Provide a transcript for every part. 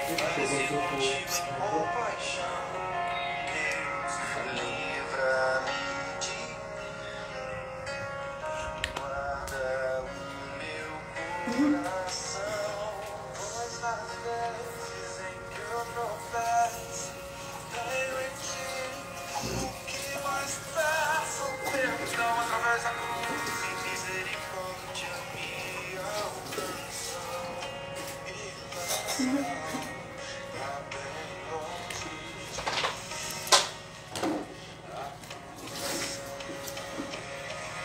Mas eu tive compaixão, Deus, livra-me de mim, guarda o meu coração, pois nas vezes em que eu tropeço, tenho em ti o que mais peço, perdão através da cruz e misericórdia me alcançam e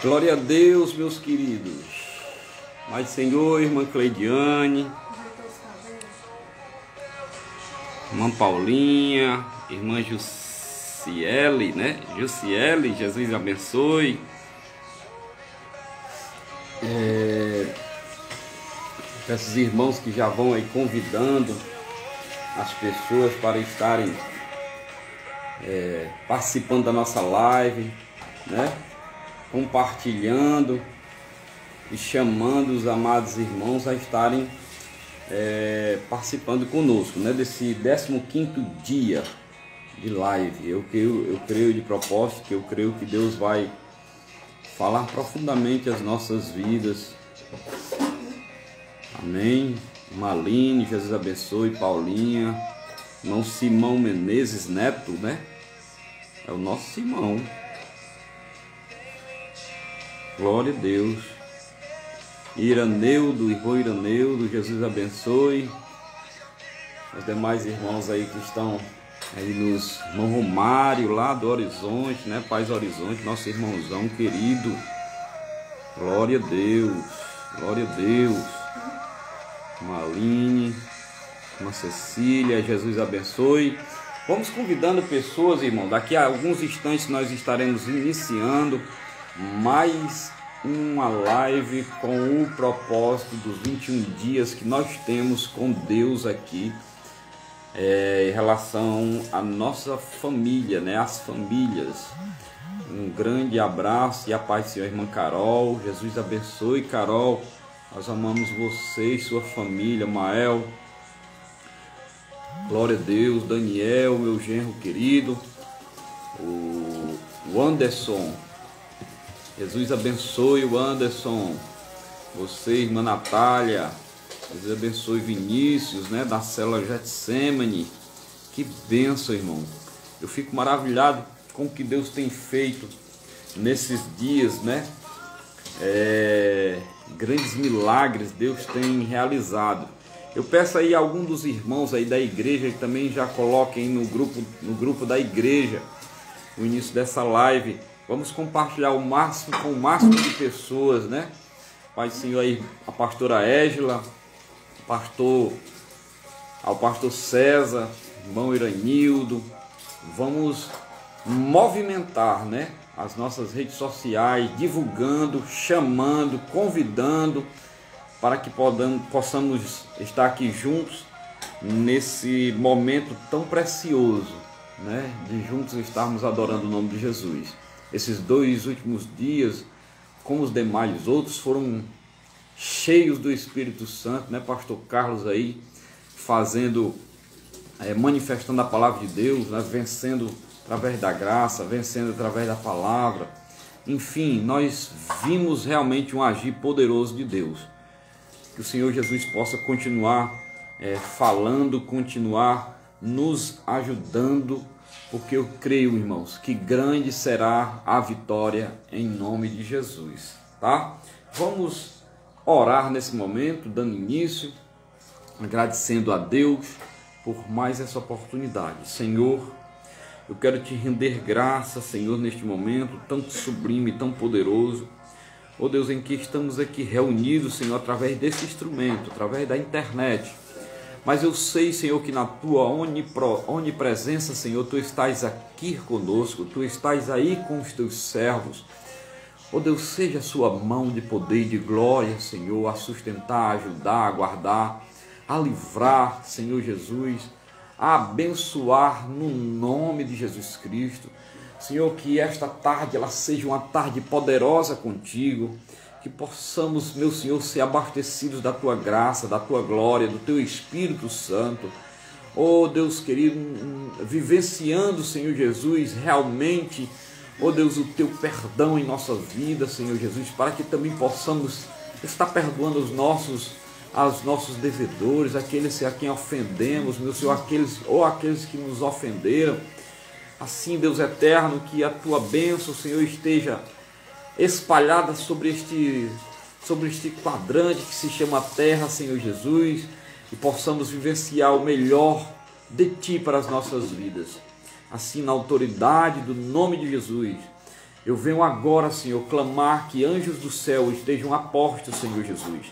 glória a Deus, meus queridos. Mas Senhor, irmã Cleidiane, irmã Paulinha, irmã Jussiele, né? Jussiele, Jesus abençoe. Esses irmãos que já vão aí convidando as pessoas para estarem participando da nossa live, né? Compartilhando e chamando os amados irmãos a estarem participando conosco, né? Desse 15º dia de live. Eu creio de propósito que eu creio que Deus vai falar profundamente as nossas vidas. Amém. Maline, Jesus abençoe. Paulinha, irmão Simão Menezes Neto, né? É o nosso Simão. Glória a Deus. Iraneudo, irmão Iraneudo, Jesus abençoe. Os demais irmãos aí que estão aí nos... Irmão Romário, lá do Horizonte, né? Paz Horizonte, nosso irmãozão querido. Glória a Deus. Glória a Deus. Maline, irmã Cecília, Jesus abençoe. Vamos convidando pessoas, irmão. Daqui a alguns instantes nós estaremos iniciando mais uma live com o propósito dos 21 dias que nós temos com Deus aqui em relação à nossa família, né? As famílias. Um grande abraço e a paz do Senhor, irmã Carol. Jesus abençoe, Carol. Nós amamos você e sua família, Mael. Glória a Deus. Daniel, meu genro querido. O Anderson. Jesus abençoe o Anderson. Você, irmã Natália. Jesus abençoe Vinícius, né? Da célula Getsemane. Que bênção, irmão. Eu fico maravilhado com o que Deus tem feito nesses dias, né? Grandes milagres Deus tem realizado. Eu peço aí a algum dos irmãos aí da igreja que também já coloquem no grupo da igreja o início dessa live. Vamos compartilhar com o máximo de pessoas, né? Pai do Senhor aí, a pastora Égila, ao pastor César, irmão Iranildo. Vamos movimentar, né? As nossas redes sociais, divulgando, chamando, convidando para que possamos estar aqui juntos nesse momento tão precioso, né? De juntos estarmos adorando o nome de Jesus. Esses 2 últimos dias, como os demais outros, foram cheios do Espírito Santo, né? Pastor Carlos aí manifestando a palavra de Deus, né? Vencendo através da graça, vencendo através da palavra. Enfim, nós vimos realmente um agir poderoso de Deus. Que o Senhor Jesus possa continuar falando, continuar nos ajudando, porque eu creio, irmãos, que grande será a vitória em nome de Jesus, tá? Vamos orar nesse momento, dando início, agradecendo a Deus por mais essa oportunidade. Senhor, eu quero te render graça, Senhor, neste momento tão sublime, tão poderoso. Ó Deus, em que estamos aqui reunidos, Senhor, através desse instrumento, através da internet. Mas eu sei, Senhor, que na tua onipresença, Senhor, tu estás aqui conosco, tu estás aí com os teus servos. Ó Deus, seja a sua mão de poder e de glória, Senhor, a sustentar, a ajudar, a guardar, a livrar, Senhor Jesus, a abençoar no nome de Jesus Cristo. Senhor, que esta tarde ela seja uma tarde poderosa contigo, que possamos, meu Senhor, ser abastecidos da tua graça, da tua glória, do teu Espírito Santo. oh Deus querido, vivenciando, Senhor Jesus, realmente, oh Deus, o teu perdão em nossa vida, Senhor Jesus, para que também possamos estar perdoando aos nossos devedores, aqueles a quem ofendemos, meu Senhor, aqueles que nos ofenderam. Assim, Deus eterno, que a tua bênção, Senhor, esteja espalhada sobre este quadrante que se chama Terra, Senhor Jesus, e possamos vivenciar o melhor de Ti para as nossas vidas. Assim, na autoridade do nome de Jesus, eu venho agora, Senhor, clamar que anjos do céu estejam a postos, Senhor Jesus,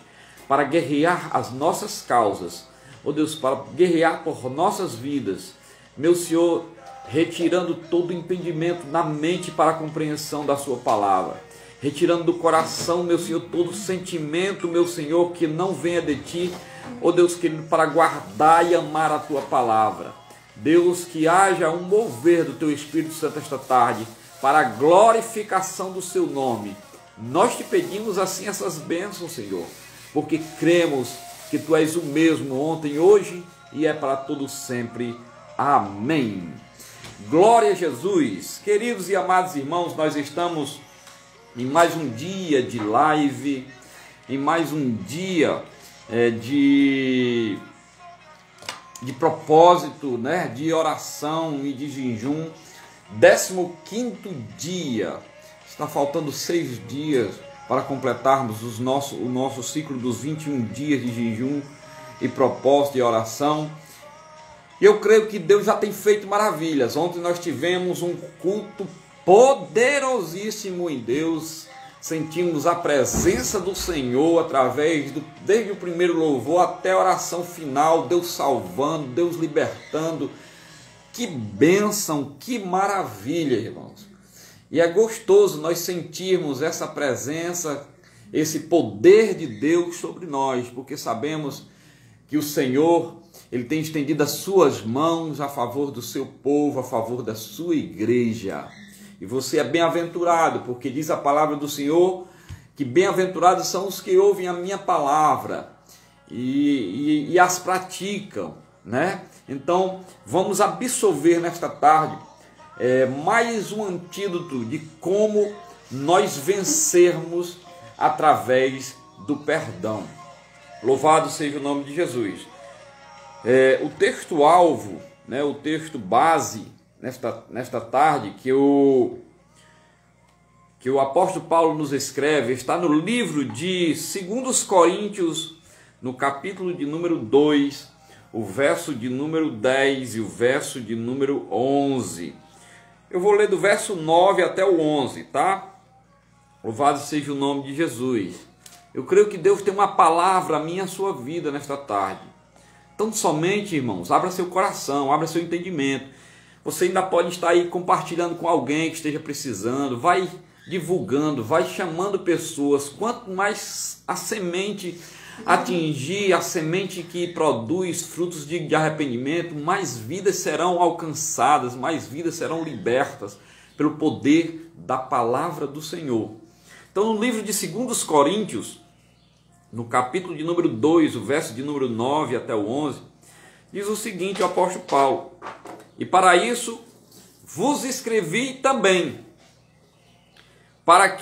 para guerrear as nossas causas, oh Deus, para guerrear por nossas vidas, meu Senhor, retirando todo o impedimento na mente para a compreensão da sua palavra, retirando do coração, meu Senhor, todo sentimento, meu Senhor, que não venha de Ti, oh Deus querido, para guardar e amar a Tua palavra. Deus, que haja um mover do Teu Espírito Santo esta tarde, para a glorificação do Seu nome. Nós Te pedimos assim essas bênçãos, Senhor, porque cremos que Tu és o mesmo ontem, hoje e é para todo sempre. Amém. Glória a Jesus. Queridos e amados irmãos, nós estamos em mais um dia de live, em mais um dia de propósito, né, de oração e de jejum, 15º dia, está faltando 6 dias para completarmos o nosso ciclo dos 21 dias de jejum e propósito de oração. E eu creio que Deus já tem feito maravilhas. Ontem nós tivemos um culto poderosíssimo em Deus, sentimos a presença do Senhor desde o primeiro louvor até a oração final, Deus salvando, Deus libertando. Que bênção, que maravilha, irmãos. E é gostoso nós sentirmos essa presença, esse poder de Deus sobre nós, porque sabemos que o Senhor, Ele tem estendido as suas mãos a favor do seu povo, a favor da sua igreja. E você é bem-aventurado, porque diz a palavra do Senhor que bem-aventurados são os que ouvem a minha palavra e as praticam, né? Então, vamos absorver nesta tarde mais um antídoto de como nós vencermos através do perdão. Louvado seja o nome de Jesus. O texto-alvo, né, o texto base nesta tarde que o apóstolo Paulo nos escreve, está no livro de 2 Coríntios, no capítulo de número 2, o verso de número 10 e o verso de número 11. Eu vou ler do verso 9 até o 11, tá? Louvado seja o nome de Jesus. Eu creio que Deus tem uma palavra a minha e a sua vida nesta tarde. Então, somente, irmãos, abra seu coração, abra seu entendimento. Você ainda pode estar aí compartilhando com alguém que esteja precisando, vai divulgando, vai chamando pessoas. Quanto mais a semente atingir, a semente que produz frutos de arrependimento, mais vidas serão alcançadas, mais vidas serão libertas pelo poder da palavra do Senhor. Então, no livro de 2 Coríntios, no capítulo de número 2, o verso de número 9 até o 11, diz o seguinte, o apóstolo Paulo: e para isso vos escrevi também, para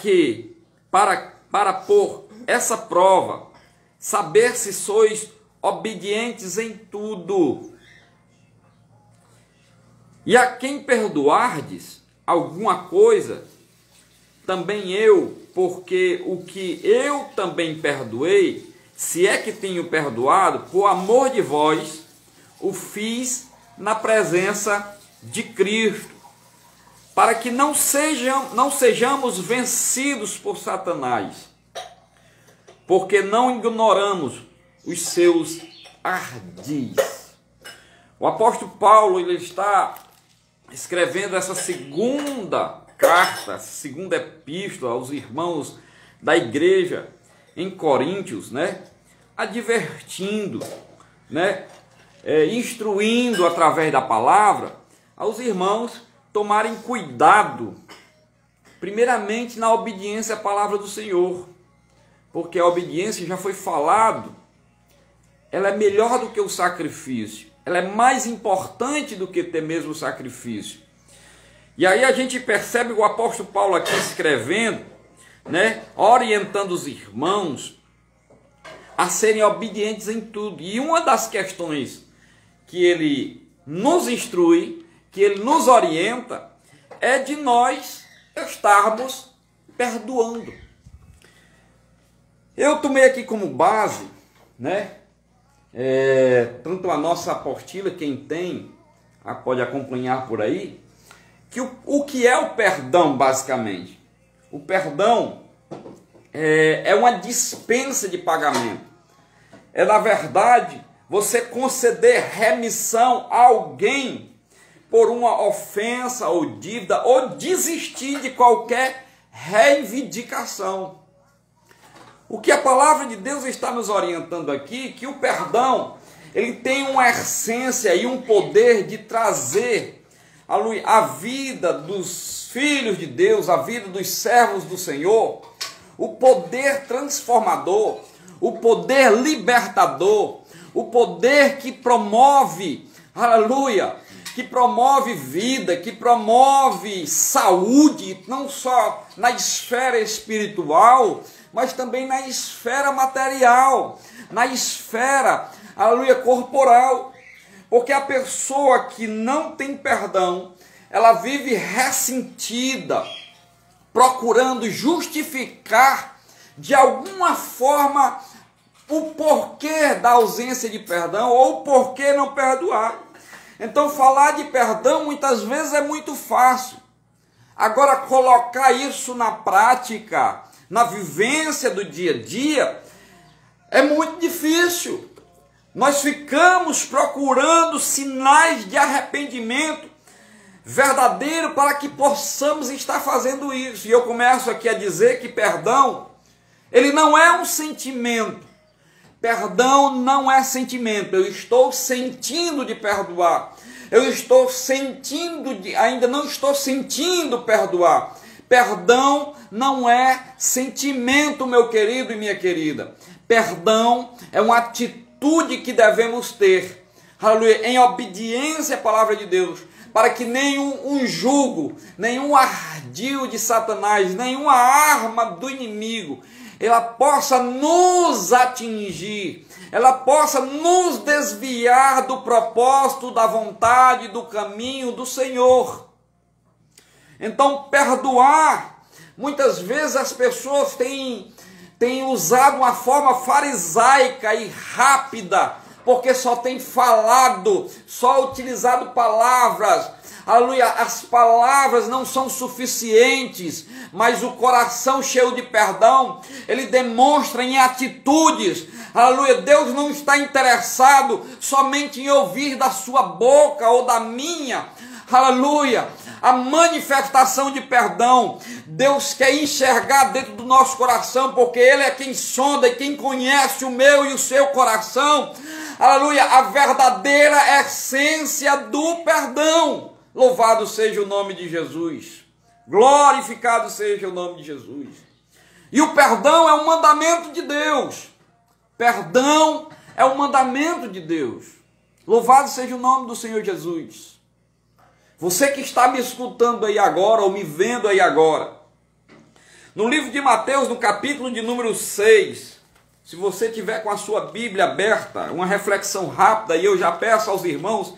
por essa prova, saber se sois obedientes em tudo. E a quem perdoardes alguma coisa, também eu, porque o que eu também perdoei, se é que tenho perdoado, por amor de vós, o fiz na presença de Cristo, para que não sejamos vencidos por Satanás, porque não ignoramos os seus ardis. O apóstolo Paulo, ele está escrevendo essa segunda carta, segunda epístola aos irmãos da igreja em Coríntios, né? Advertindo, né? Instruindo através da palavra aos irmãos tomarem cuidado, primeiramente na obediência à palavra do Senhor, porque a obediência, já foi falado, ela é melhor do que o sacrifício, ela é mais importante do que ter mesmo o sacrifício. E aí a gente percebe o apóstolo Paulo aqui escrevendo, né, orientando os irmãos a serem obedientes em tudo. E uma das questões que ele nos instrui, que ele nos orienta, é de nós estarmos perdoando. Eu tomei aqui como base, né, tanto a nossa apostila, quem tem pode acompanhar por aí, que o que é o perdão, basicamente? O perdão é uma dispensa de pagamento. É, na verdade, você conceder remissão a alguém por uma ofensa ou dívida, ou desistir de qualquer reivindicação. O que a palavra de Deus está nos orientando aqui, que o perdão, ele tem uma essência e um poder de trazer a vida dos filhos de Deus, a vida dos servos do Senhor, o poder transformador, o poder libertador, o poder que promove, aleluia, que promove vida, que promove saúde, não só na esfera espiritual, mas também na esfera material, na esfera, aleluia, corporal. Porque a pessoa que não tem perdão, ela vive ressentida, procurando justificar de alguma forma o porquê da ausência de perdão ou o porquê não perdoar. Então falar de perdão muitas vezes é muito fácil. Agora colocar isso na prática, na vivência do dia a dia, é muito difícil. Nós ficamos procurando sinais de arrependimento verdadeiro para que possamos estar fazendo isso. E eu começo aqui a dizer que perdão, ele não é um sentimento. Perdão não é sentimento. Eu estou sentindo de perdoar. Eu estou sentindo ainda não estou sentindo perdoar. Perdão não é sentimento, meu querido e minha querida. Perdão é uma atitude que devemos ter, aleluia, em obediência à palavra de Deus, para que nenhum jugo, nenhum ardil de Satanás, nenhuma arma do inimigo, ela possa nos atingir, ela possa nos desviar do propósito, da vontade, do caminho do Senhor. Então, perdoar, muitas vezes as pessoas têm usado uma forma farisaica e rápida, porque só tem falado, só utilizado palavras. Aleluia, as palavras não são suficientes, mas o coração cheio de perdão, ele demonstra em atitudes. Aleluia, Deus não está interessado somente em ouvir da sua boca ou da minha. Aleluia, a manifestação de perdão, Deus quer enxergar dentro do nosso coração, porque Ele é quem sonda e quem conhece o meu e o seu coração. Aleluia, a verdadeira essência do perdão. Louvado seja o nome de Jesus, glorificado seja o nome de Jesus. E o perdão é um mandamento de Deus. Perdão é um mandamento de Deus. Louvado seja o nome do Senhor Jesus. Você que está me escutando aí agora, ou me vendo aí agora, no livro de Mateus, no capítulo de número 6, se você tiver com a sua Bíblia aberta, uma reflexão rápida, e eu já peço aos irmãos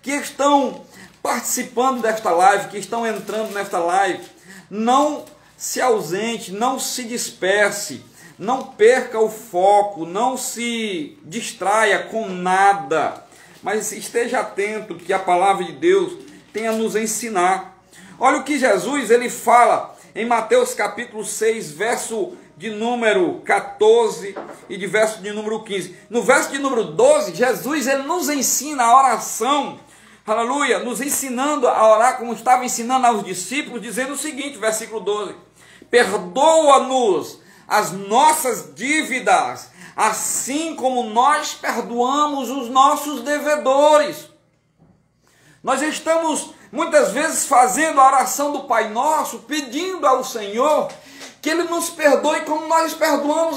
que estão participando desta live, que estão entrando nesta live, não se ausente, não se disperse, não perca o foco, não se distraia com nada, mas esteja atento que a palavra de Deus tem a nos ensinar. Olha o que Jesus ele fala em Mateus capítulo 6, verso de número 14 e de verso de número 15. No verso de número 12, Jesus ele nos ensina a oração, aleluia, nos ensinando a orar como estava ensinando aos discípulos, dizendo o seguinte, versículo 12: perdoa-nos as nossas dívidas, assim como nós perdoamos os nossos devedores. Nós estamos muitas vezes fazendo a oração do Pai Nosso, pedindo ao Senhor que Ele nos perdoe como nós perdoamos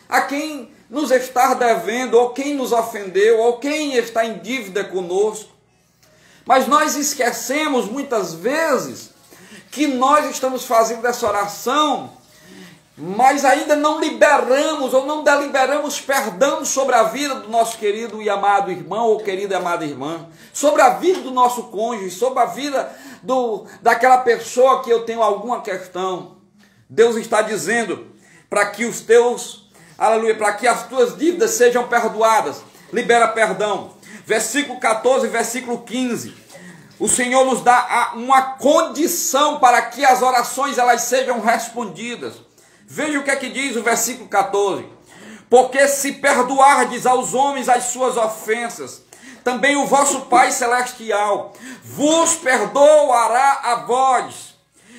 a quem nos estar devendo, ou quem nos ofendeu, ou quem está em dívida conosco. Mas nós esquecemos muitas vezes que nós estamos fazendo essa oração, mas ainda não liberamos ou não deliberamos perdão sobre a vida do nosso querido e amado irmão ou querida e amada irmã, sobre a vida do nosso cônjuge, sobre a vida daquela pessoa que eu tenho alguma questão. Deus está dizendo para que os teus, aleluia, para que as tuas dívidas sejam perdoadas, libera perdão. Versículo 14, versículo 15. O Senhor nos dá uma condição para que as orações elas sejam respondidas. Veja o que é que diz o versículo 14. Porque se perdoardes aos homens as suas ofensas, também o vosso Pai Celestial vos perdoará a vós.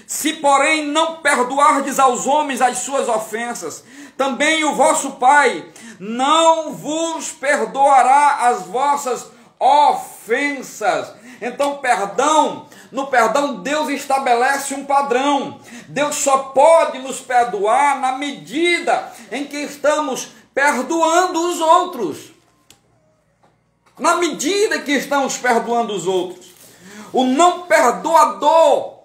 Se, porém, não perdoardes aos homens as suas ofensas, também o vosso Pai não vos perdoará as vossas ofensas. Então, no perdão, Deus estabelece um padrão. Deus só pode nos perdoar na medida em que estamos perdoando os outros. Na medida que estamos perdoando os outros. O não perdoador,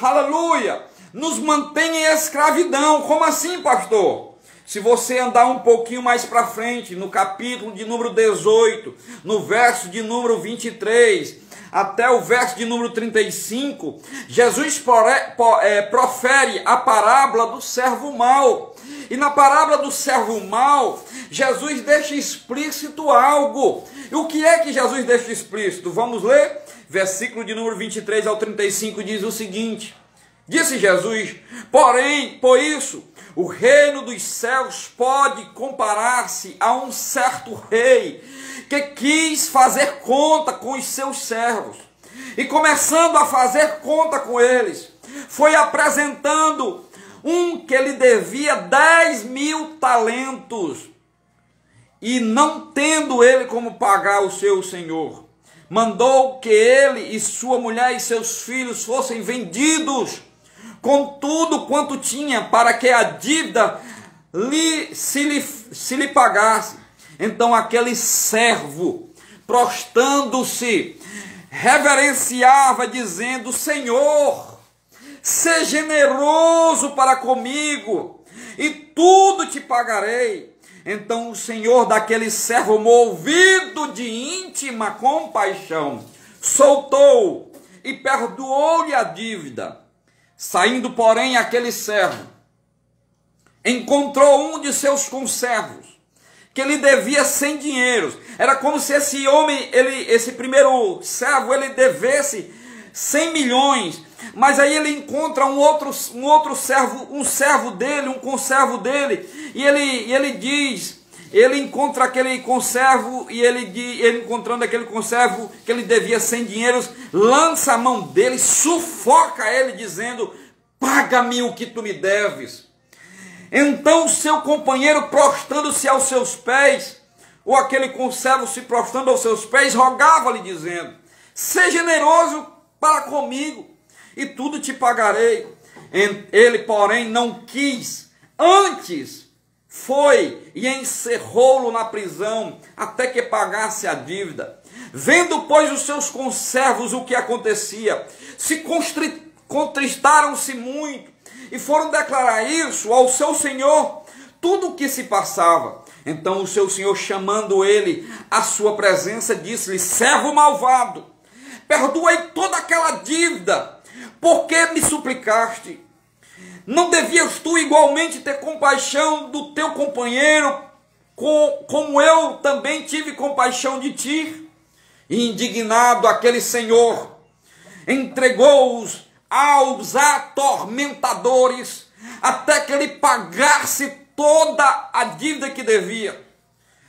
aleluia, nos mantém em escravidão. Como assim, pastor? Se você andar um pouquinho mais para frente, no capítulo de número 18, no verso de número 23, até o verso de número 35, Jesus profere a parábola do servo mau. E na parábola do servo mau, Jesus deixa explícito algo. E o que é que Jesus deixa explícito? Vamos ler? Versículo de número 23 ao 35 diz o seguinte: disse Jesus, porém, por isso, o reino dos céus pode comparar-se a um certo rei que quis fazer conta com os seus servos. E começando a fazer conta com eles, foi apresentando um que lhe devia 10.000 talentos. E não tendo ele como pagar o seu senhor, mandou que ele e sua mulher e seus filhos fossem vendidos com tudo quanto tinha, para que a dívida se lhe pagasse. Então aquele servo, prostrando-se, reverenciava, dizendo: Senhor, seja generoso para comigo, e tudo te pagarei. Então o senhor daquele servo, movido de íntima compaixão, soltou e perdoou-lhe a dívida. Saindo, porém, aquele servo encontrou um de seus conservos que lhe devia 100 dinheiros. Era como se esse homem, esse primeiro servo, ele devesse 100 milhões. Mas aí ele encontra um outro servo, um servo dele, um conservo dele, e ele diz, ele encontra aquele conservo, e ele encontrando aquele conservo que ele devia 100 dinheiros, lança a mão dele, sufoca ele, dizendo: paga-me o que tu me deves. Então o seu companheiro, prostrando-se aos seus pés, ou aquele conservo se prostrando aos seus pés, rogava-lhe, dizendo: seja generoso para comigo, e tudo te pagarei. Ele, porém, não quis, antes foi e encerrou-lo na prisão, até que pagasse a dívida. Vendo, pois, os seus conservos o que acontecia, se contristaram-se muito, e foram declarar isso ao seu senhor, tudo o que se passava. Então o seu senhor, chamando ele à sua presença, disse-lhe: servo malvado, perdoei toda aquela dívida, porque me suplicaste. Não devias tu igualmente ter compaixão do teu companheiro, como eu também tive compaixão de ti? E indignado, aquele senhor entregou-os aos atormentadores, até que ele pagasse toda a dívida que devia.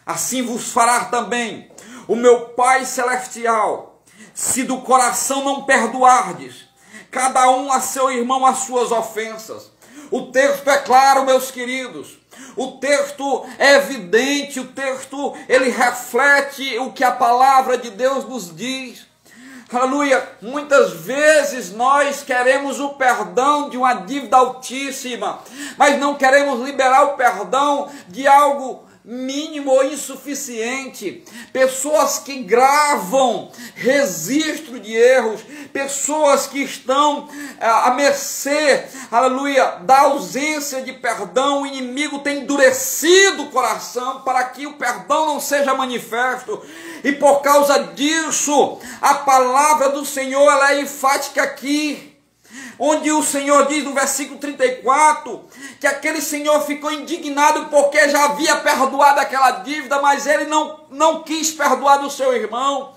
Assim vos fará também o meu Pai Celestial, se do coração não perdoardes cada um a seu irmão as suas ofensas. O texto é claro, meus queridos. O texto é evidente, o texto ele reflete o que a palavra de Deus nos diz. Aleluia! Muitas vezes nós queremos o perdão de uma dívida altíssima, mas não queremos liberar o perdão de algo mínimo ou insuficiente, pessoas que gravam registro de erros, pessoas que estão à mercê, aleluia, da ausência de perdão. O inimigo tem endurecido o coração para que o perdão não seja manifesto, e por causa disso, a palavra do Senhor ela é enfática aqui, onde o Senhor diz no versículo 34, que aquele senhor ficou indignado porque já havia perdoado aquela dívida, mas ele não quis perdoar do seu irmão.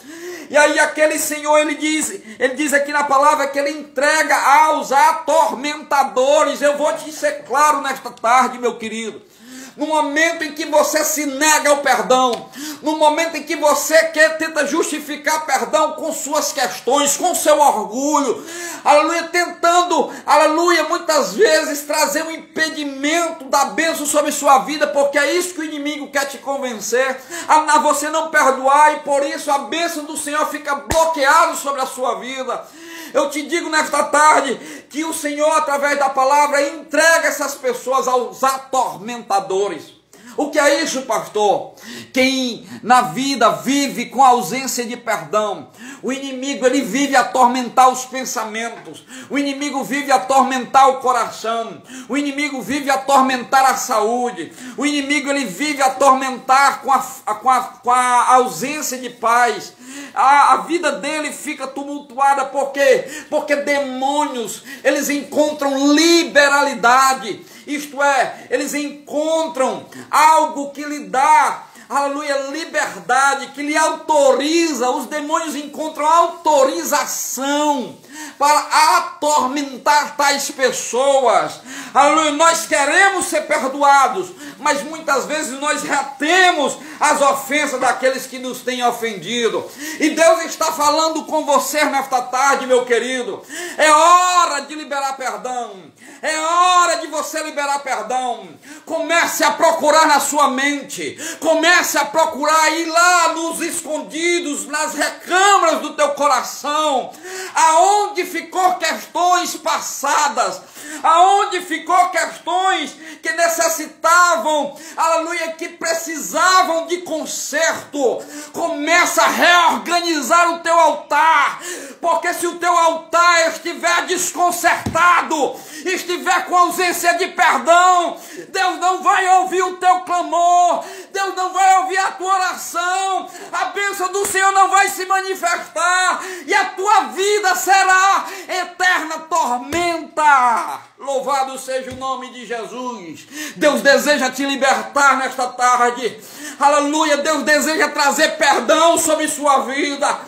E aí aquele senhor, ele diz aqui na palavra que ele entrega aos atormentadores. Eu vou te ser claro nesta tarde, meu querido. No momento em que você se nega ao perdão, no momento em que você tenta justificar perdão com suas questões, com seu orgulho, aleluia, tentando, aleluia, muitas vezes trazer um impedimento da bênção sobre sua vida, porque é isso que o inimigo quer te convencer, a você não perdoar, e por isso a bênção do Senhor fica bloqueada sobre a sua vida. Eu te digo nesta tarde que o Senhor, através da palavra, entrega essas pessoas aos atormentadores. O que é isso, pastor? Quem na vida vive com ausência de perdão, o inimigo ele vive a atormentar os pensamentos, o inimigo vive a atormentar o coração, o inimigo vive a atormentar a saúde, o inimigo ele vive a atormentar com a ausência de paz. A vida dele fica tumultuada. Por quê? Porque demônios, eles encontram liberalidade, isto é, eles encontram algo que lhe dá, aleluia, liberdade, que lhe autoriza. Os demônios encontram autorização para atormentar tais pessoas. Aleluia, nós queremos ser perdoados, mas muitas vezes nós retemos as ofensas daqueles que nos têm ofendido. E Deus está falando com você nesta tarde, meu querido. É hora de liberar perdão. É hora de você liberar perdão. Comece a procurar na sua mente. Comece a procurar ir lá nos escondidos, nas recâmaras do teu coração, aonde ficou questões passadas, aonde ficou questões que necessitavam, aleluia, que precisavam de conserto. Começa a reorganizar o teu altar, porque se o teu altar estiver desconcertado, estiver com ausência de perdão, Deus não vai ouvir o teu clamor, Deus não vai ouvir a tua oração, a bênção do Senhor não vai se manifestar, e a tua vida será eterna tormenta. Louvado seja o nome de Jesus. Deus deseja te libertar nesta tarde, aleluia. Deus deseja trazer perdão sobre sua vida,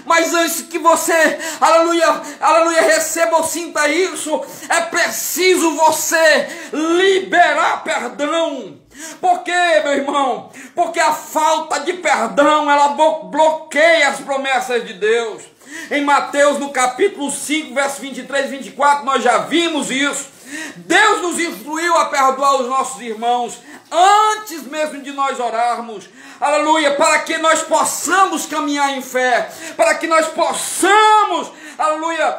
mas antes que você, aleluia, receba ou sinta isso, é preciso você liberar perdão. Por quê, meu irmão? Porque a falta de perdão, ela bloqueia as promessas de Deus. Em Mateus, no capítulo 5, verso 23 e 24, nós já vimos isso. Deus nos instruiu a perdoar os nossos irmãos antes mesmo de nós orarmos, aleluia, para que nós possamos caminhar em fé, para que nós possamos, aleluia,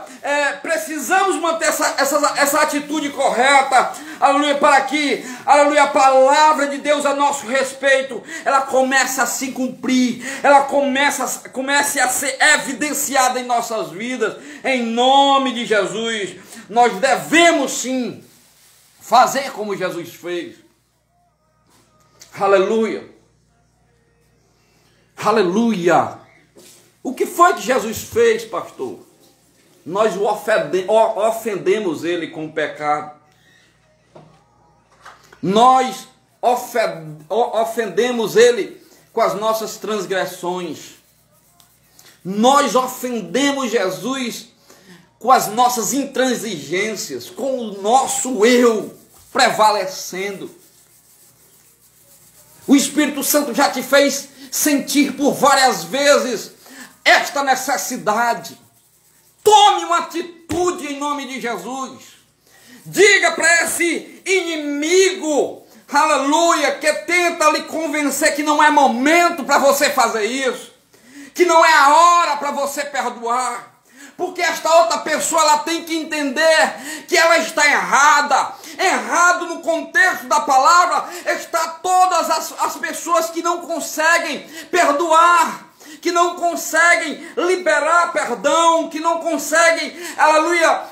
precisamos manter essa atitude correta, aleluia, para que, aleluia, a palavra de Deus a nosso respeito, ela comece a se cumprir, ela comece a ser evidenciada em nossas vidas, em nome de Jesus. Nós devemos sim fazer como Jesus fez. Aleluia. Aleluia. O que foi que Jesus fez, pastor? Nós o ofendemos ele com o pecado. Nós ofendemos ele com as nossas transgressões. Nós ofendemos Jesus com as nossas intransigências, com o nosso eu prevalecendo. O Espírito Santo já te fez sentir por várias vezes esta necessidade. Tome uma atitude em nome de Jesus. Diga para esse inimigo, aleluia, que tenta lhe convencer que não é momento para você fazer isso, que não é a hora para você perdoar. Porque esta outra pessoa, ela tem que entender que ela está errada, Errado no contexto da palavra está todas as pessoas que não conseguem perdoar, que não conseguem liberar perdão, que não conseguem, aleluia,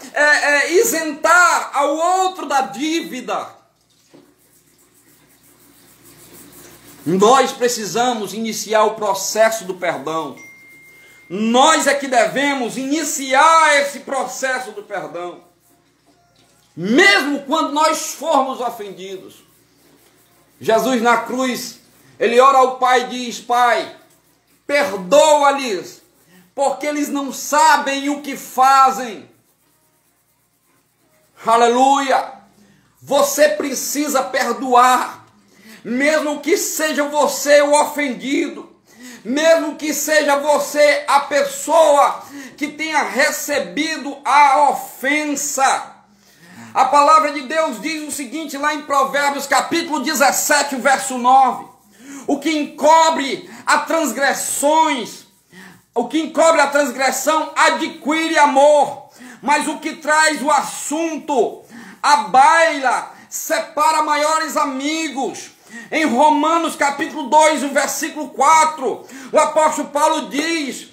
isentar ao outro da dívida. Nós precisamos iniciar o processo do perdão. Nós é que devemos iniciar esse processo do perdão. Mesmo quando nós formos ofendidos. Jesus na cruz, ele ora ao Pai e diz: Pai, perdoa-lhes, porque eles não sabem o que fazem. Aleluia! Você precisa perdoar, mesmo que seja você o ofendido, mesmo que seja você a pessoa que tenha recebido a ofensa. A palavra de Deus diz o seguinte lá em Provérbios capítulo 17, verso 9: o que encobre as transgressões, o que encobre a transgressão adquire amor, mas o que traz o assunto à baila separa maiores amigos. Em Romanos capítulo 2, o versículo 4, o apóstolo Paulo diz: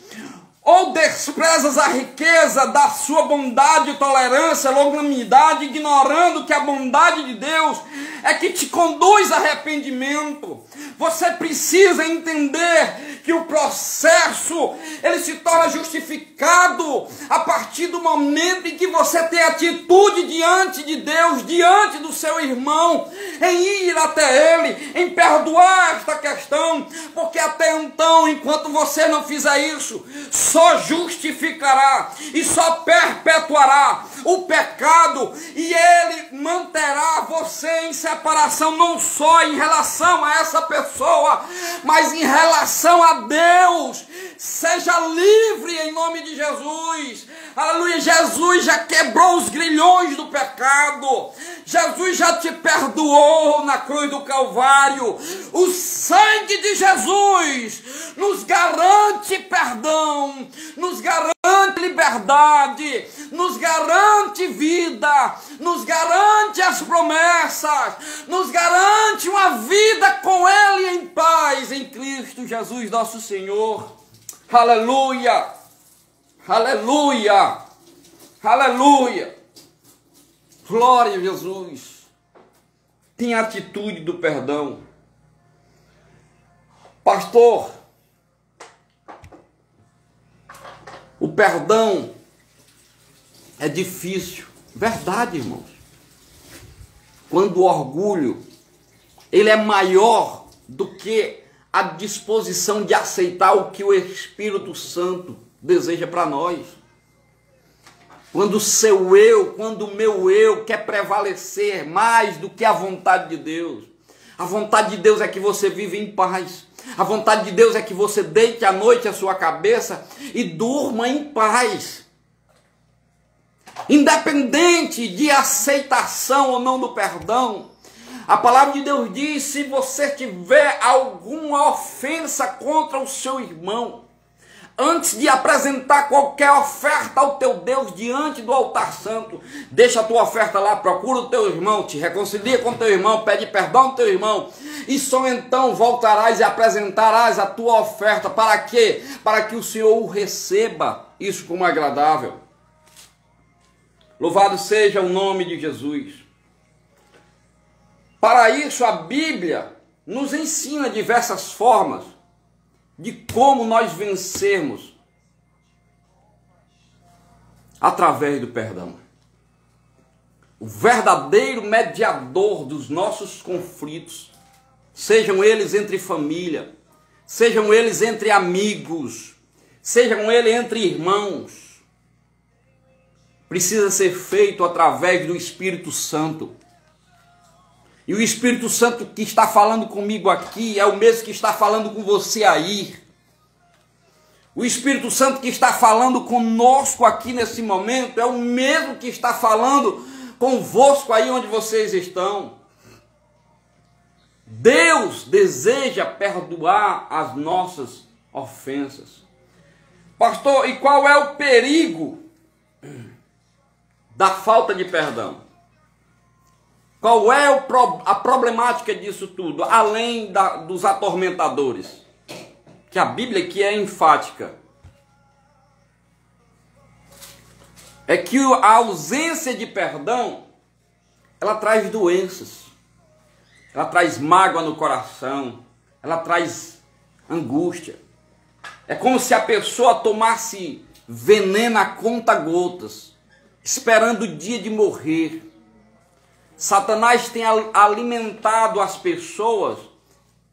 ou desprezas a riqueza da sua bondade, tolerância, longanimidade, ignorando que a bondade de Deus é que te conduz a arrependimento. Você precisa entender que o processo, ele se torna justificado a partir do momento em que você tem atitude diante de Deus, diante do seu irmão, em ir até ele, em perdoar esta questão, porque até então, enquanto você não fizer isso, só justificará e só perpetuará o pecado, e ele manterá você em separação, não só em relação a essa pessoa, mas em relação a Deus. Seja livre em nome de Jesus. Aleluia. Jesus já quebrou os grilhões do pecado. Jesus já te perdoou na cruz do Calvário. O sangue de Jesus nos garante perdão, nos garante liberdade, nos garante vida, nos garante as promessas, nos garante uma vida com Ele em paz em Cristo Jesus nosso Senhor. Aleluia, aleluia, aleluia. Glória a Jesus. Tem a atitude do perdão. Pastor, o perdão é difícil. Verdade, irmãos. Quando o orgulho, ele é maior do que a disposição de aceitar o que o Espírito Santo deseja para nós. Quando o seu eu, quando o meu eu quer prevalecer mais do que a vontade de Deus. A vontade de Deus é que você vive em paz. A vontade de Deus é que você deite à noite a sua cabeça e durma em paz. Independente de aceitação ou não do perdão, a palavra de Deus diz: se você tiver alguma ofensa contra o seu irmão, antes de apresentar qualquer oferta ao teu Deus diante do altar santo, deixa a tua oferta lá, procura o teu irmão, te reconcilia com o teu irmão, pede perdão ao teu irmão, e só então voltarás e apresentarás a tua oferta. Para quê? Para que o Senhor o receba isso como agradável. Louvado seja o nome de Jesus. Para isso a Bíblia nos ensina diversas formas de como nós vencermos através do perdão. O verdadeiro mediador dos nossos conflitos, sejam eles entre família, sejam eles entre amigos, sejam eles entre irmãos, precisa ser feito através do Espírito Santo. E o Espírito Santo que está falando comigo aqui é o mesmo que está falando com você aí. O Espírito Santo que está falando conosco aqui nesse momento é o mesmo que está falando convosco aí onde vocês estão. Deus deseja perdoar as nossas ofensas. Pastor, e qual é o perigo da falta de perdão? Qual é a problemática disso tudo? Além dos atormentadores. Que a Bíblia aqui é enfática. É que a ausência de perdão, ela traz doenças. Ela traz mágoa no coração. Ela traz angústia. É como se a pessoa tomasse veneno a conta-gotas, esperando o dia de morrer. Satanás tem alimentado as pessoas,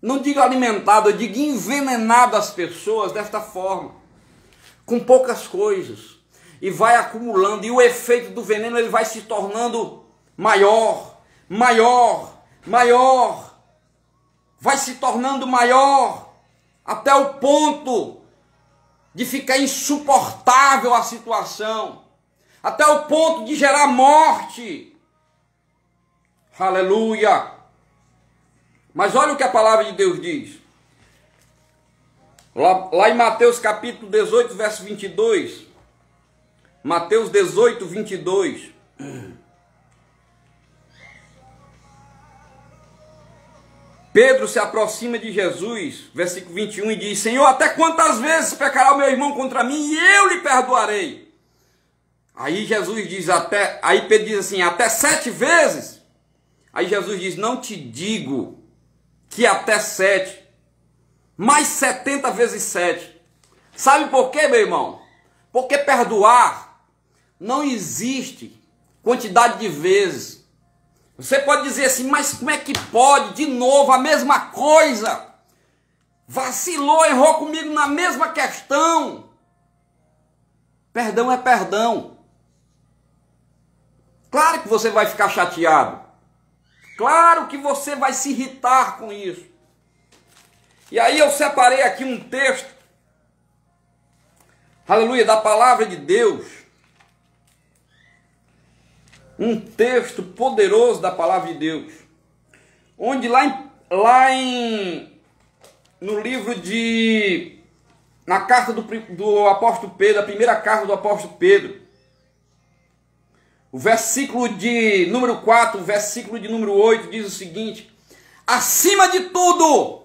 não digo alimentado, eu digo envenenado as pessoas desta forma, com poucas coisas, e vai acumulando, e o efeito do veneno ele vai se tornando maior, vai se tornando maior, até o ponto de ficar insuportável a situação, até o ponto de gerar morte. Aleluia! Mas olha o que a palavra de Deus diz. Lá em Mateus capítulo 18, verso 22. Mateus 18, 22. Pedro se aproxima de Jesus, versículo 21, e diz: Senhor, até quantas vezes pecará o meu irmão contra mim e eu lhe perdoarei? Aí Jesus diz aí Pedro diz assim, até 7 vezes? Aí Jesus diz, não te digo que até 7, mas 70 vezes 7. Sabe por quê, meu irmão? Porque perdoar não existe quantidade de vezes. Você pode dizer assim, mas como é que pode? De novo, a mesma coisa. Vacilou, errou comigo na mesma questão. Perdão é perdão. Claro que você vai ficar chateado. Claro que você vai se irritar com isso. E aí eu separei aqui um texto, aleluia, da palavra de Deus. Um texto poderoso da palavra de Deus. Onde no livro na carta do apóstolo Pedro, a primeira carta do apóstolo Pedro, o versículo de número 4, o versículo de número 8 diz o seguinte: acima de tudo,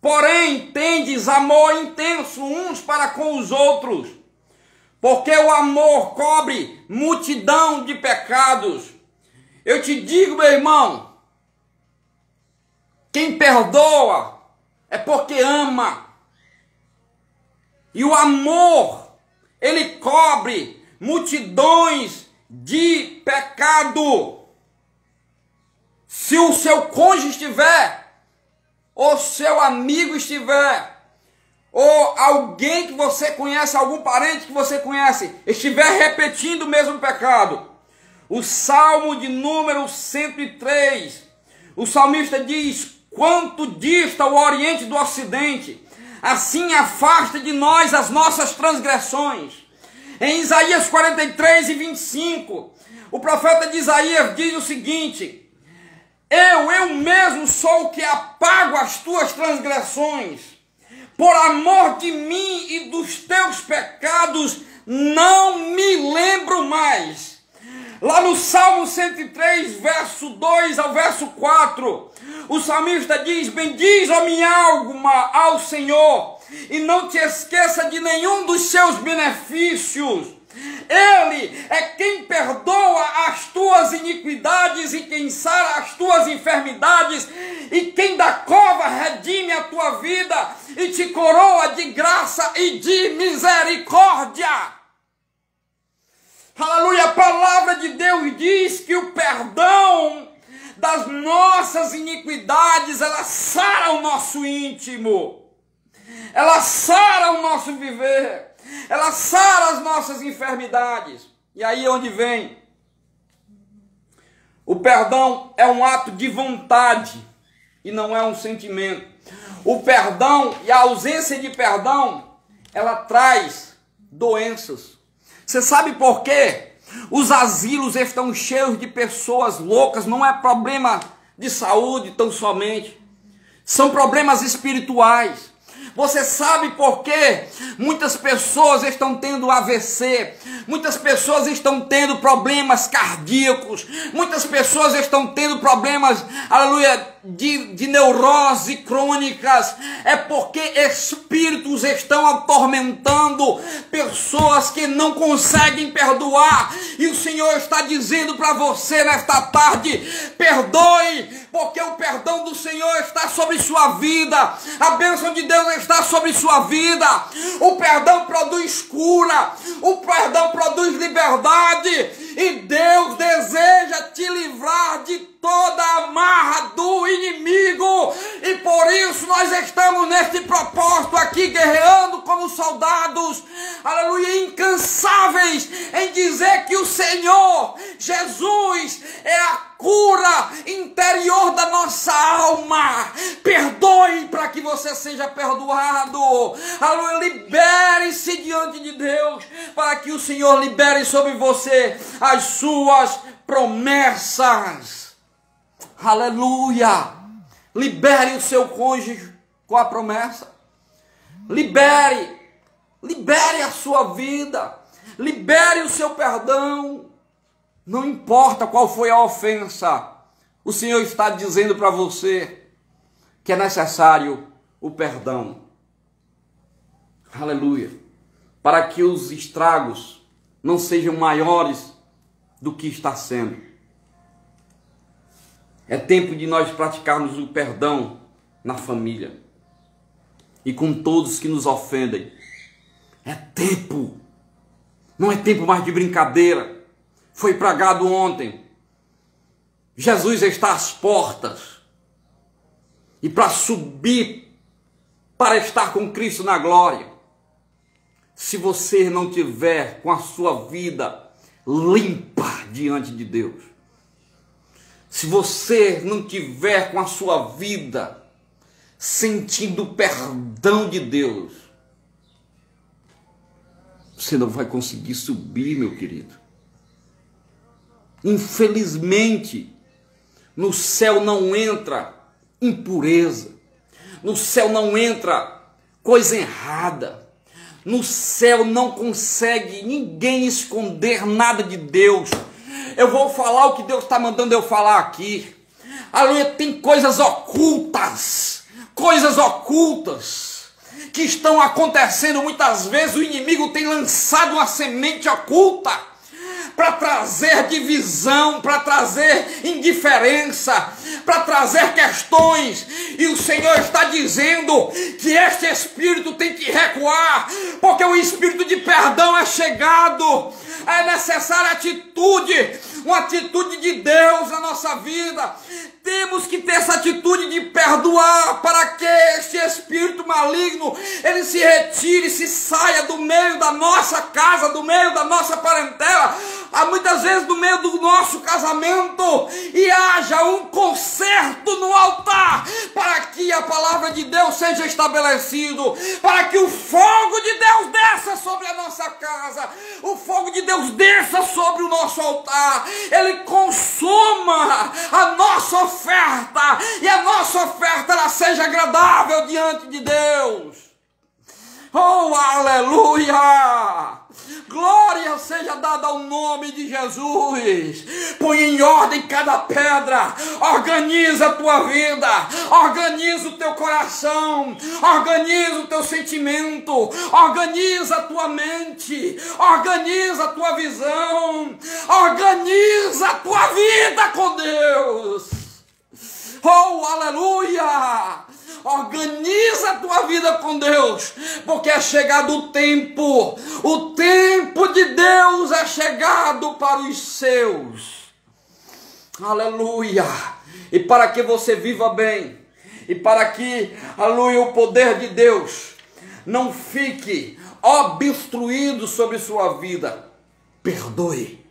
porém, tendes amor intenso uns para com os outros, porque o amor cobre multidão de pecados. Eu te digo, meu irmão, quem perdoa é porque ama. E o amor, ele cobre multidões de pecado. Se o seu cônjuge estiver, ou seu amigo estiver, ou alguém que você conhece, algum parente que você conhece, estiver repetindo o mesmo pecado. O Salmo de número 103, o salmista diz: quanto dista o Oriente do Ocidente, assim afasta de nós as nossas transgressões. Em Isaías 43 e 25, o profeta de Isaías diz o seguinte: eu mesmo sou o que apago as tuas transgressões, por amor de mim e dos teus pecados não me lembro mais. Lá no Salmo 103, verso 2 ao verso 4, o salmista diz: bendiz, ó minha alma, ao Senhor, e não te esqueça de nenhum dos seus benefícios. Ele é quem perdoa as tuas iniquidades e quem sara as tuas enfermidades, e quem da cova redime a tua vida e te coroa de graça e de misericórdia. Aleluia, a palavra de Deus diz que o perdão das nossas iniquidades, ela sara o nosso íntimo, ela sara o nosso viver, ela sara as nossas enfermidades. E aí é onde vem. O perdão é um ato de vontade e não é um sentimento. O perdão e a ausência de perdão, ela traz doenças. Você sabe por quê? Os asilos estão cheios de pessoas loucas. Não é problema de saúde tão somente. São problemas espirituais. Você sabe por quê? Muitas pessoas estão tendo AVC, muitas pessoas estão tendo problemas cardíacos, muitas pessoas estão tendo problemas, aleluia, de neurose crônicas. É porque espíritos estão atormentando pessoas que não conseguem perdoar. E o Senhor está dizendo para você nesta tarde: perdoe, porque o perdão do Senhor está sobre sua vida, a bênção de Deus está sobre sua vida. O perdão produz cura, o perdão produz liberdade, e Deus deseja te livrar de toda a amarra do inimigo. E por isso nós estamos neste propósito aqui, guerreando como soldados, aleluia, incansáveis em dizer que o Senhor Jesus é a cura interior da nossa alma. Perdoe para que você seja perdoado. Aleluia, libere-se diante de Deus, para que o Senhor libere sobre você as suas promessas. Aleluia. Libere o seu cônjuge com a promessa. Libere a sua vida. Libere o seu perdão. Não importa qual foi a ofensa, o Senhor está dizendo para você que é necessário o perdão. Aleluia. Para que os estragos não sejam maiores do que está sendo. É tempo de nós praticarmos o perdão na família e com todos que nos ofendem. É tempo. Não é tempo mais de brincadeira. Foi pregado ontem. Jesus está às portas. E para subir, para estar com Cristo na glória, se você não tiver com a sua vida limpa diante de Deus, se você não tiver com a sua vida sentindo o perdão de Deus, você não vai conseguir subir, meu querido. Infelizmente, no céu não entra impureza, no céu não entra coisa errada, no céu não consegue ninguém esconder nada de Deus. Eu vou falar o que Deus está mandando eu falar aqui. Aleluia, tem coisas ocultas que estão acontecendo. Muitas vezes o inimigo tem lançado uma semente oculta para trazer divisão, para trazer indiferença, para trazer questões. E o Senhor está dizendo que este espírito tem que recuar, porque o espírito de perdão é chegado. É necessária atitude, uma atitude de Deus na nossa vida. Temos que ter essa atitude de perdoar, para que este espírito maligno ele se retire, se saia do meio da nossa casa, do meio da nossa parentela, muitas vezes do meio do nosso casamento, e haja um conserto no altar, para que a palavra de Deus seja estabelecido, para que o fogo de Deus desça sobre a nossa casa, o fogo de Deus desça sobre o nosso altar, ele consuma a nossa oferta, e a nossa oferta ela seja agradável diante de Deus. Oh, aleluia! Glória seja dada ao nome de Jesus. Põe em ordem cada pedra. Organiza a tua vida. Organiza o teu coração. Organiza o teu sentimento. Organiza a tua mente. Organiza a tua visão. Organiza a tua vida com Deus. Oh, aleluia! Organiza a tua vida com Deus, porque é chegado o tempo de Deus é chegado para os seus. Aleluia! E para que você viva bem, e para que, aleluia, o poder de Deus não fique obstruído sobre sua vida, perdoe.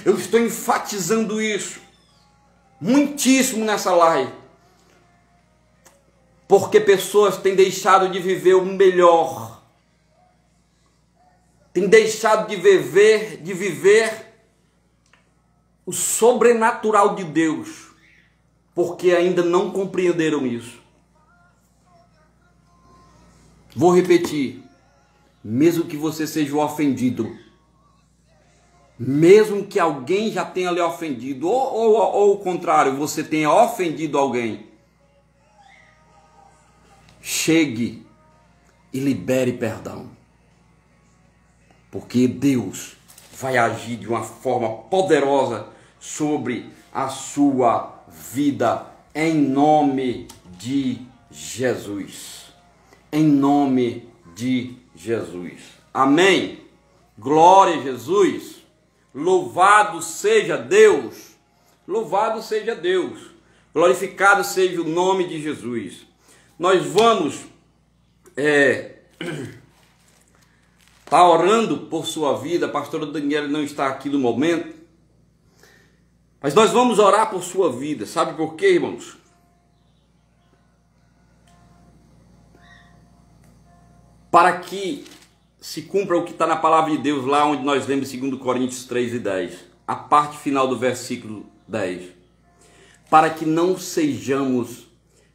Eu estou enfatizando isso muitíssimo nessa live, porque pessoas têm deixado de viver o melhor, têm deixado de viver o sobrenatural de Deus, porque ainda não compreenderam isso. Vou repetir. Mesmo que você seja o ofendido, mesmo que alguém já tenha lhe ofendido, ou o contrário, você tenha ofendido alguém, chegue e libere perdão. Porque Deus vai agir de uma forma poderosa sobre a sua vida, em nome de Jesus. Em nome de Jesus. Amém. Glória a Jesus. Louvado seja Deus. Louvado seja Deus. Glorificado seja o nome de Jesus. Nós vamos tá orando por sua vida. A pastora Daniela não está aqui no momento, mas nós vamos orar por sua vida. Sabe por quê, irmãos? Para que se cumpra o que está na palavra de Deus, lá onde nós lemos 2 Coríntios 3:10, a parte final do versículo 10. Para que não sejamos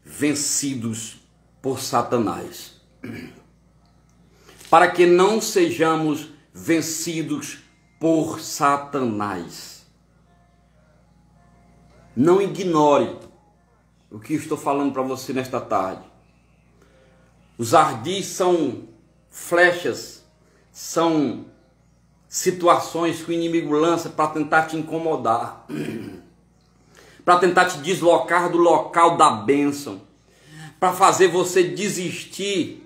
vencidos por Satanás. Para que não sejamos vencidos por Satanás. Não ignore o que estou falando para você nesta tarde. Os ardis são flechas, são situações que o inimigo lança para tentar te incomodar, para tentar te deslocar do local da bênção, para fazer você desistir,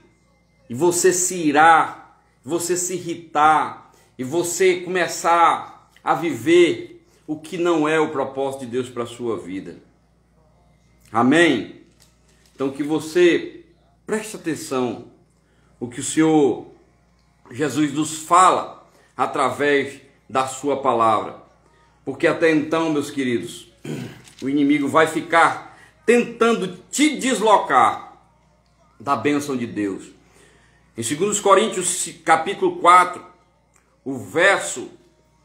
e você se irar, você se irritar, e você começar a viver o que não é o propósito de Deus para a sua vida. Amém? Então que você preste atenção o que o Senhor Jesus nos fala através da sua palavra. Porque até então, meus queridos, o inimigo vai ficar tentando te deslocar da bênção de Deus. Em 2 Coríntios capítulo 4, o verso,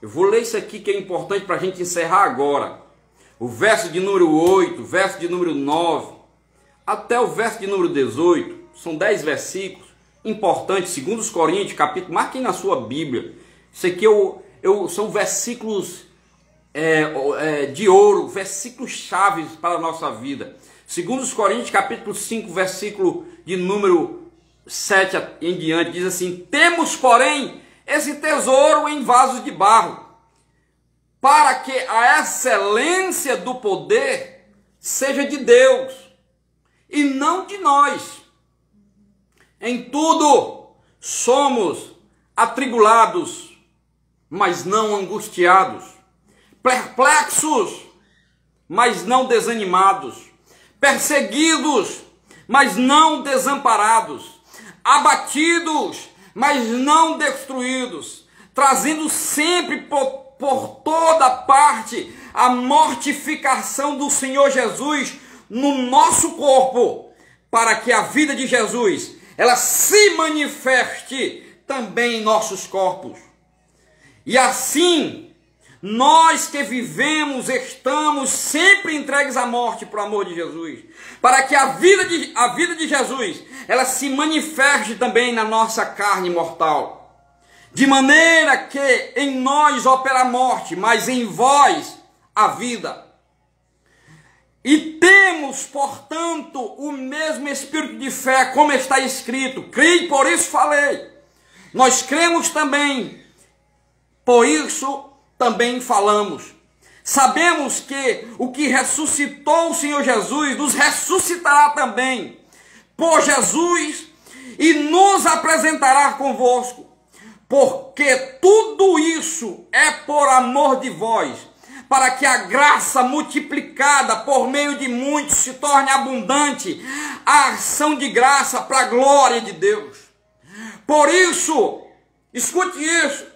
eu vou ler isso aqui que é importante para a gente encerrar agora. O verso de número 8, o verso de número 9, até o verso de número 18, são 10 versículos importantes. 2 Coríntios capítulo, marquem na sua Bíblia. Isso aqui são versículos de ouro, versículos chaves para a nossa vida. 2 Coríntios capítulo 5, versículo de número 7 em diante, diz assim: temos, porém, esse tesouro em vasos de barro, para que a excelência do poder seja de Deus, e não de nós. Em tudo somos atribulados, mas não angustiados, perplexos, mas não desanimados, perseguidos, mas não desamparados, abatidos, mas não destruídos, trazendo sempre por toda parte a mortificação do Senhor Jesus no nosso corpo, para que a vida de Jesus, ela se manifeste também em nossos corpos. E assim, nós que vivemos, estamos sempre entregues à morte por amor de Jesus, para que a vida de Jesus, ela se manifeste também na nossa carne mortal. De maneira que em nós opera a morte, mas em vós a vida. E temos, portanto, o mesmo espírito de fé, como está escrito: creio, por isso falei. Nós cremos também, por isso também falamos. Sabemos que o que ressuscitou o Senhor Jesus nos ressuscitará também por Jesus e nos apresentará convosco. Porque tudo isso é por amor de vós, para que a graça multiplicada por meio de muitos se torne abundante, a ação de graça para a glória de Deus. Por isso, escute isso,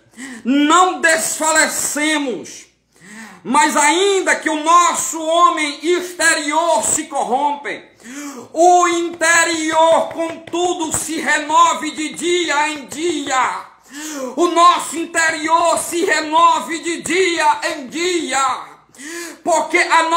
não desfalecemos, mas ainda que o nosso homem exterior se corrompe, o interior, contudo, se renove de dia em dia. O nosso interior se renove de dia em dia. Porque a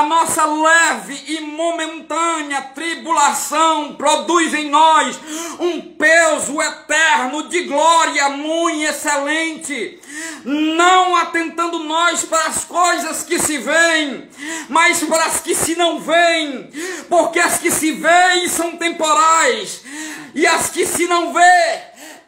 nossa leve e momentânea tribulação produz em nós um peso eterno de glória muito excelente, não atentando nós para as coisas que se veem, mas para as que se não veem, porque as que se veem são temporais, e as que se não vê,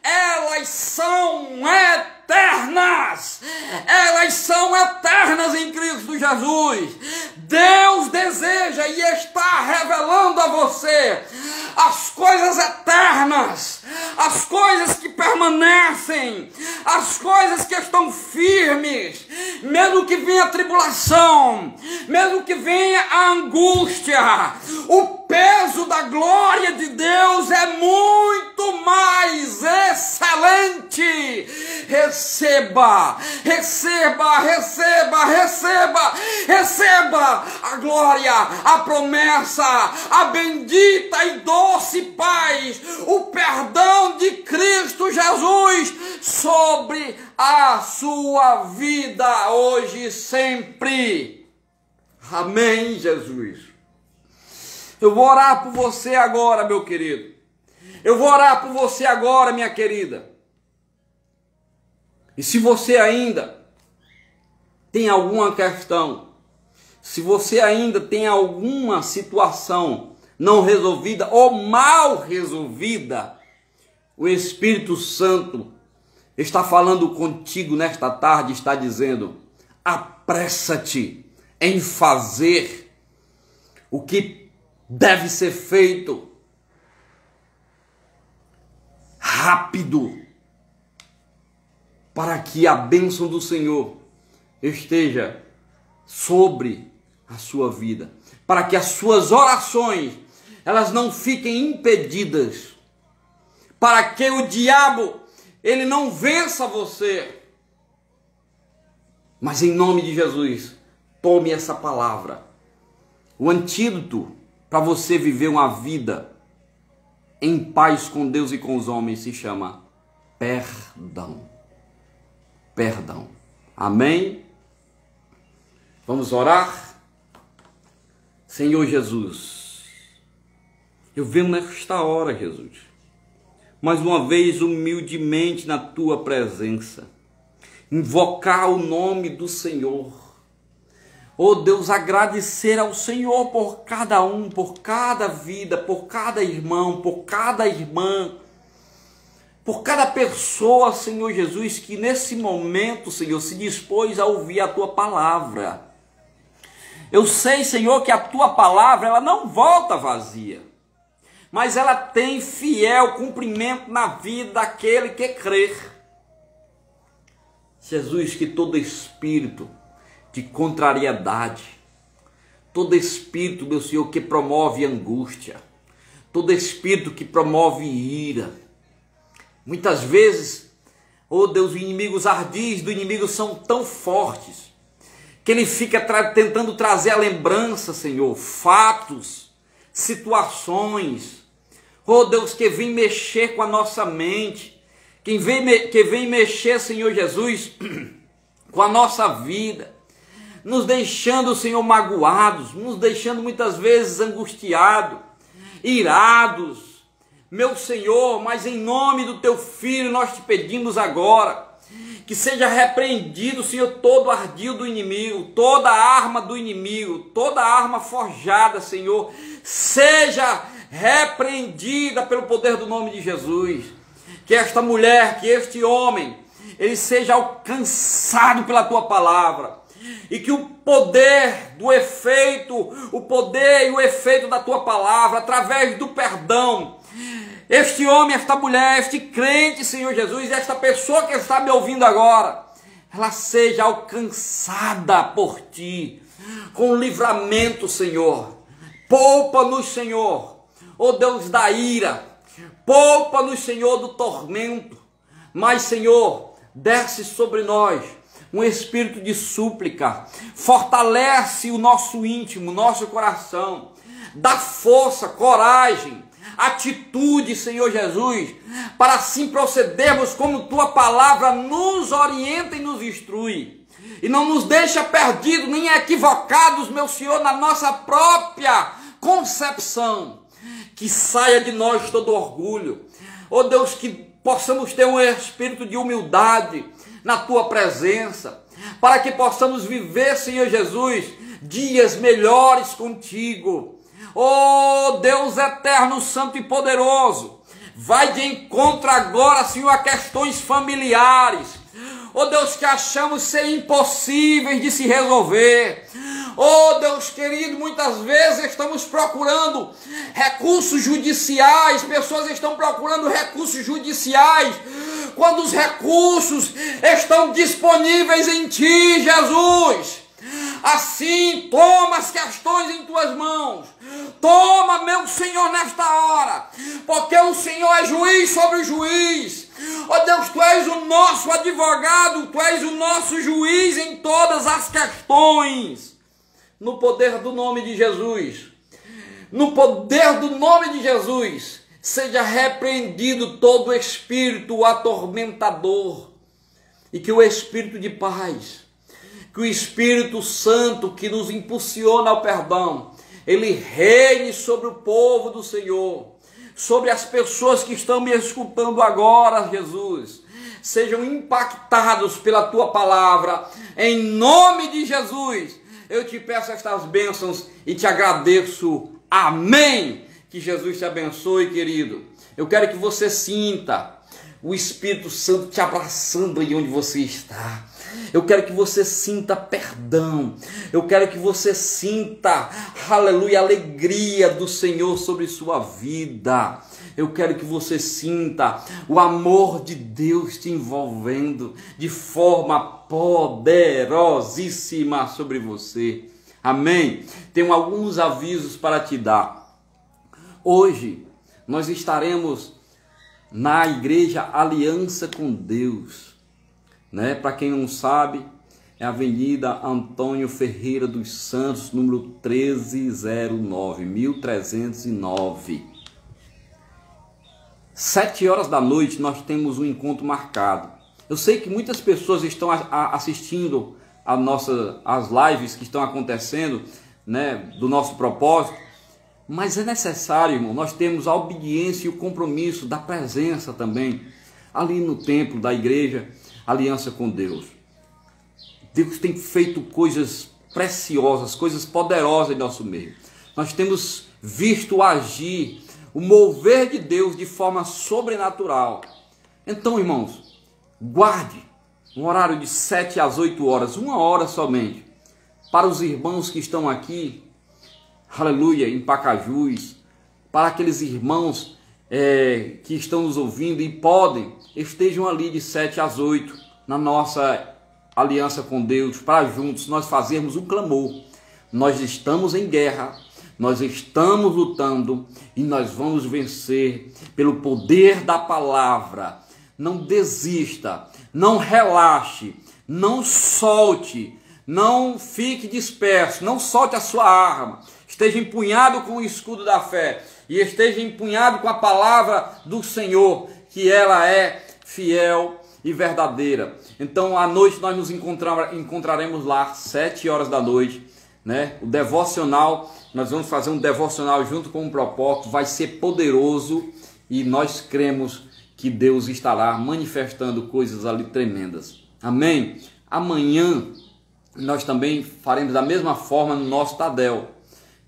elas são eternas. Elas são eternas em Cristo Jesus. Deus deseja e está revelando a você as coisas eternas, as coisas que permanecem, as coisas que estão firmes, mesmo que venha a tribulação, mesmo que venha a angústia, o peso da glória de Deus é muito mais excelente. Receba, receba, receba, receba, receba a glória, a promessa, a bendita e doce paz, o perdão de Cristo Jesus sobre a sua vida hoje e sempre. Amém, Jesus. Eu vou orar por você agora, meu querido. Eu vou orar por você agora, minha querida. E se você ainda tem alguma questão, se você ainda tem alguma situação não resolvida ou mal resolvida, o Espírito Santo está falando contigo nesta tarde, está dizendo: apressa-te em fazer o que deve ser feito rápido, para que a bênção do Senhor esteja sobre a sua vida, para que as suas orações elas não fiquem impedidas, para que o diabo ele não vença você. Mas em nome de Jesus, tome essa palavra. O antídoto para você viver uma vida em paz com Deus e com os homens se chama perdão. Perdão. Amém? Vamos orar? Senhor Jesus, eu venho nesta hora, Jesus, mais uma vez humildemente na tua presença, invocar o nome do Senhor. Oh Deus, agradecer ao Senhor por cada um, por cada vida, por cada irmão, por cada irmã, por cada pessoa, Senhor Jesus, que nesse momento, Senhor, se dispôs a ouvir a tua palavra. Eu sei, Senhor, que a tua palavra, ela não volta vazia, mas ela tem fiel cumprimento na vida daquele que crer. Jesus, que todo espírito de contrariedade, todo espírito, meu Senhor, que promove angústia, todo espírito que promove ira, muitas vezes, oh Deus, os inimigos ardis do inimigo são tão fortes, que ele fica tentando trazer a lembrança, Senhor, fatos, situações, oh Deus, que vem mexer com a nossa mente, que vem mexer, Senhor Jesus, com a nossa vida, nos deixando, Senhor, magoados, nos deixando muitas vezes angustiados, irados, meu Senhor, mas em nome do teu Filho nós te pedimos agora, que seja repreendido, Senhor, todo ardil do inimigo, toda arma do inimigo, toda arma forjada, Senhor, seja repreendida pelo poder do nome de Jesus, que esta mulher, que este homem, ele seja alcançado pela tua palavra, e que o poder do efeito, o poder e o efeito da tua palavra, através do perdão, este homem, esta mulher, este crente, Senhor Jesus, esta pessoa que está me ouvindo agora, ela seja alcançada por ti, com livramento, Senhor. Poupa-nos, Senhor, ó Deus da ira, poupa-nos, Senhor, do tormento, mas, Senhor, desce sobre nós um espírito de súplica, fortalece o nosso íntimo, nosso coração, dá força, coragem, atitude, Senhor Jesus, para assim procedermos como tua palavra nos orienta e nos instrui. e não nos deixa perdidos nem equivocados, meu Senhor, na nossa própria concepção. Que saia de nós todo orgulho. Ó Deus, que possamos ter um espírito de humildade na tua presença, para que possamos viver, Senhor Jesus, dias melhores contigo. Ó Deus eterno, santo e poderoso, vai de encontro agora, Senhor, a questões familiares. Ó Deus, que achamos ser impossíveis de se resolver. Ó Deus querido, muitas vezes estamos procurando recursos judiciais, pessoas estão procurando recursos judiciais, quando os recursos estão disponíveis em Ti, Jesus. Assim, toma as questões em tuas mãos. Toma, meu Senhor, nesta hora, porque o Senhor é juiz sobre o juiz. Ó Deus, Tu és o nosso advogado, Tu és o nosso juiz em todas as questões. No poder do nome de Jesus, no poder do nome de Jesus, seja repreendido todo espírito atormentador, e que o Espírito de paz, que o Espírito Santo que nos impulsiona ao perdão, ele reine sobre o povo do Senhor, sobre as pessoas que estão me escutando agora, Jesus. Sejam impactados pela tua palavra, em nome de Jesus. Eu te peço estas bênçãos e te agradeço. Amém. Que Jesus te abençoe, querido. Eu quero que você sinta o Espírito Santo te abraçando aí onde você está. Eu quero que você sinta perdão. Eu quero que você sinta, aleluia, a alegria do Senhor sobre sua vida. Eu quero que você sinta o amor de Deus te envolvendo de forma poderosíssima sobre você. Amém? Tenho alguns avisos para te dar. Hoje nós estaremos na Igreja Aliança com Deus. Para quem não sabe, é a Avenida Antônio Ferreira dos Santos, número 1309. 7 horas da noite nós temos um encontro marcado. Eu sei que muitas pessoas estão assistindo as lives que estão acontecendo, do nosso propósito, mas é necessário, irmão, nós temos a obediência e o compromisso da presença também, ali no templo da Igreja Aliança com Deus. Deus tem feito coisas preciosas, coisas poderosas em nosso meio. Nós temos visto agir, o mover de Deus de forma sobrenatural. Então, irmãos, guarde um horário de 7 às 8 horas, 1 hora somente, para os irmãos que estão aqui, aleluia, em Pacajus, para aqueles irmãos que estão nos ouvindo e estejam ali de 7 às 8 na nossa aliança com Deus, para juntos nós fazermos um clamor. Nós estamos em guerra, nós estamos lutando e nós vamos vencer pelo poder da palavra. Não desista, não relaxe, não solte, não fique disperso, não solte a sua arma. Esteja empunhado com o escudo da fé e esteja empunhado com a palavra do Senhor, que ela é fiel e verdadeira. Então, à noite nós nos encontraremos lá, 7 horas da noite, O devocional, nós vamos fazer um devocional junto com um propósito, vai ser poderoso e nós cremos que Deus estará manifestando coisas ali tremendas. Amém? Amanhã nós também faremos da mesma forma no nosso Tadel.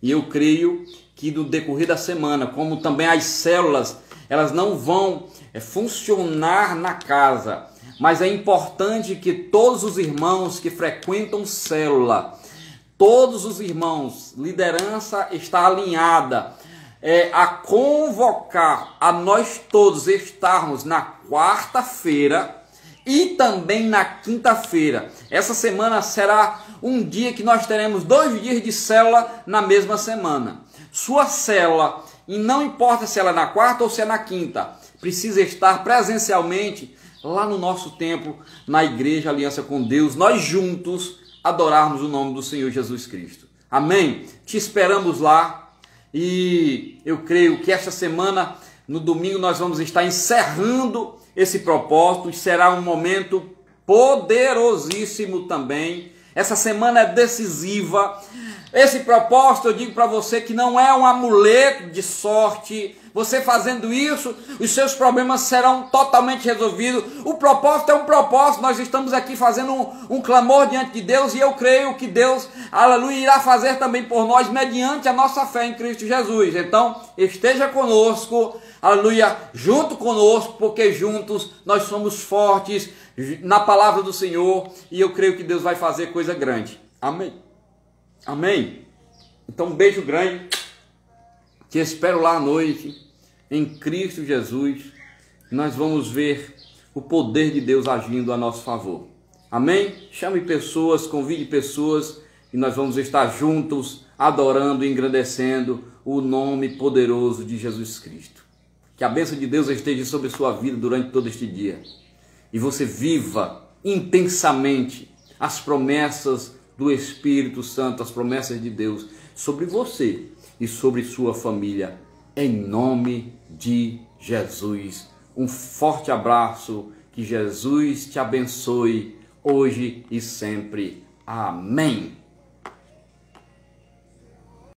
E eu creio que no decorrer da semana, como também as células, elas não vão funcionar na casa, mas é importante que todos os irmãos que frequentam célula, todos os irmãos, liderança está alinhada a convocar a nós todos estarmos na quarta-feira e também na quinta-feira. Essa semana será um dia que nós teremos 2 dias de célula na mesma semana. Sua célula, e não importa se ela é na quarta ou se é na quinta, precisa estar presencialmente lá no nosso templo, na Igreja Aliança com Deus, nós juntos adorarmos o nome do Senhor Jesus Cristo. Amém? Te esperamos lá e eu creio que esta semana, no domingo, nós vamos estar encerrando esse propósito e será um momento poderosíssimo também. Essa semana é decisiva. Esse propósito, eu digo para você que não é um amuleto de sorte. Você fazendo isso, os seus problemas serão totalmente resolvidos. O propósito é um propósito. Nós estamos aqui fazendo um clamor diante de Deus, e eu creio que Deus, aleluia, irá fazer também por nós, mediante a nossa fé em Cristo Jesus. Então, esteja conosco, aleluia, junto conosco, porque juntos nós somos fortes na palavra do Senhor, e eu creio que Deus vai fazer coisa grande. Amém. Amém. Então, um beijo grande. Te espero lá à noite, em Cristo Jesus. Nós vamos ver o poder de Deus agindo a nosso favor. Amém? Chame pessoas, convide pessoas, e nós vamos estar juntos, adorando e engrandecendo o nome poderoso de Jesus Cristo. Que a bênção de Deus esteja sobre sua vida durante todo este dia. E você viva intensamente as promessas do Espírito Santo, as promessas de Deus sobre você e sobre sua família, em nome de Jesus. Um forte abraço, que Jesus te abençoe hoje e sempre. Amém.